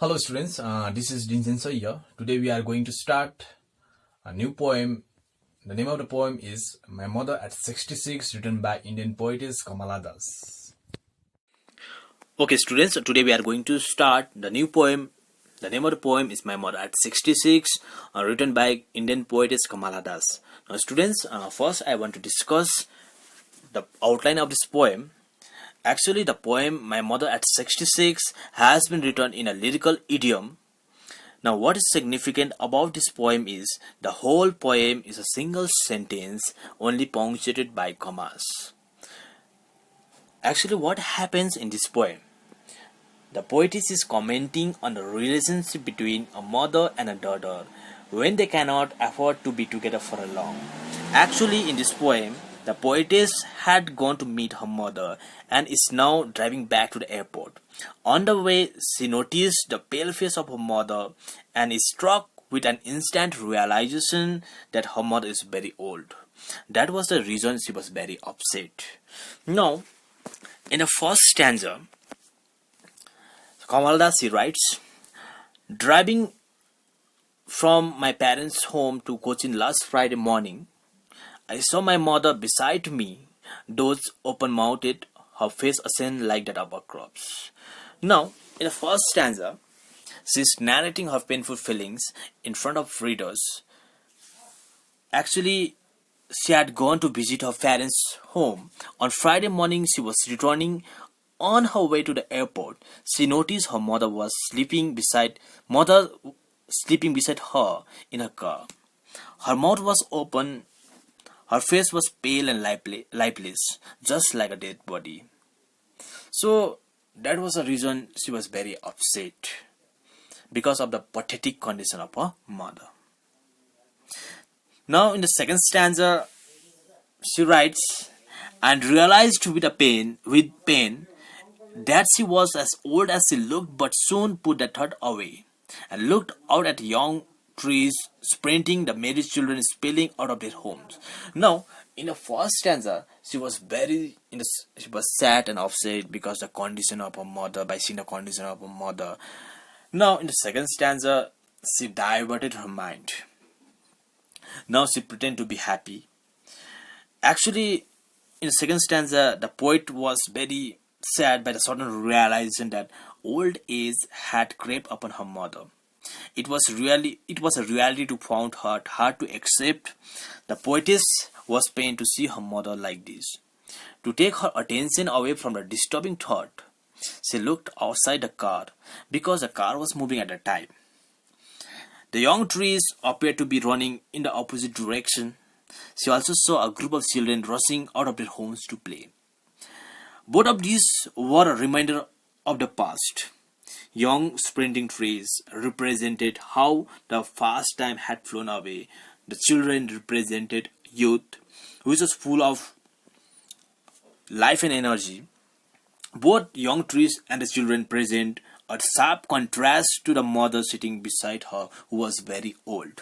Hello students, this is Dinsen Sayya. Today we are going to start a new poem. The name of the poem is My Mother at 66, written by Indian poetess Kamala Das. Okay students, today we are going to start the new poem. The name of the poem is My Mother at 66, written by Indian poetess Kamala Das. Now students, first I want to discuss the outline of this poem. Actually, the poem My Mother at 66 has been written in a lyrical idiom. Now what is significant about this poem is the whole poem is a single sentence only punctuated by commas. Actually, what happens in this poem? The poetess is commenting on the relationship between a mother and a daughter when they cannot afford to be together for long. Actually, in this poem, the poetess had gone to meet her mother and is now driving back to the airport. On the way, she noticed the pale face of her mother and is struck with an instant realization that her mother is very old. That was the reason she was very upset. Now, in the first stanza, Kamaldas writes, driving from my parents' home to Cochin last Friday morning, I saw my mother beside me, those open-mouthed, her face ashen like that of a corpse. Now, in the first stanza, she is narrating her painful feelings in front of readers. Actually, she had gone to visit her parents' home. On Friday morning, she was returning. On her way to the airport, she noticed her mother sleeping beside her in her car. Her mouth was open, her face was pale and lifeless, just like a dead body. So that was the reason she was very upset, because of the pathetic condition of her mother. Now in the second stanza, she writes, and realized with pain that she was as old as she looked, but soon put that thought away, and looked out at young trees sprinting, the married children spilling out of their homes. Now, in the first stanza, she was sad and upset because the condition of her mother, by seeing the condition of her mother. Now, in the second stanza, she diverted her mind. Now she pretended to be happy. Actually, in the second stanza, the poet was very sad by the sudden realization that old age had crept upon her mother. It was a reality to found her hard to accept. The poetess was pained to see her mother like this. To take her attention away from the disturbing thought, she looked outside the car because the car was moving at the time. The young trees appeared to be running in the opposite direction. She also saw a group of children rushing out of their homes to play. Both of these were a reminder of the past. Young sprinting trees represented how the fast time had flown away. The children represented youth, which was full of life and energy. Both young trees and the children present a sharp contrast to the mother sitting beside her, who was very old.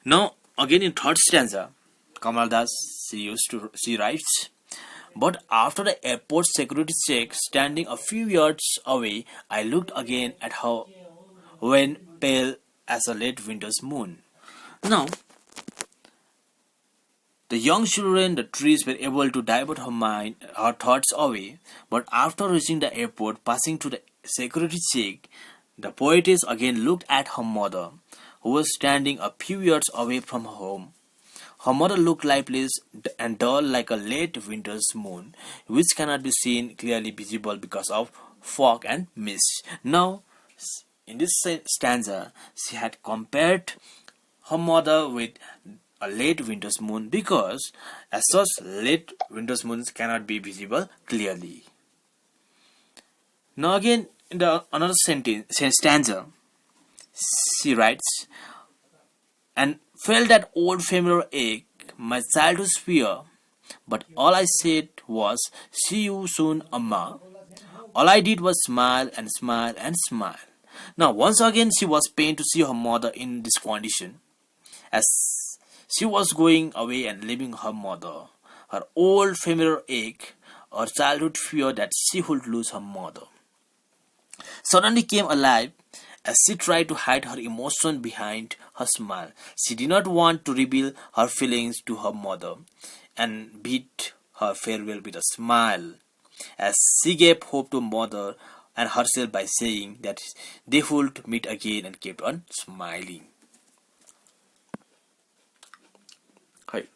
Now, again in third stanza, Kamal Das, she writes, but after the airport security check, standing a few yards away, I looked again at her when pale as a late winter's moon. Now, the young children, the trees were able to divert her thoughts away, but after reaching the airport, passing to the security check, the poetess again looked at her mother, who was standing a few yards away from her home. Her mother looked lifeless and dull like a late winter's moon, which cannot be seen clearly visible because of fog and mist. Now, in this stanza, she had compared her mother with a late winter's moon because, as such, late winter's moons cannot be visible clearly. Now, again, in another stanza, she writes, and felt that old familiar ache, my childhood's fear. But all I said was, see you soon, Amma. All I did was smile and smile and smile. Now, once again, she was pained to see her mother in this condition, as she was going away and leaving her mother. Her old familiar ache, her childhood fear that she would lose her mother. suddenly came alive as she tried to hide her emotion behind her smile. She did not want to reveal her feelings to her mother and bid her farewell with a smile, as she gave hope to mother and herself by saying that they would meet again and kept on smiling. はい。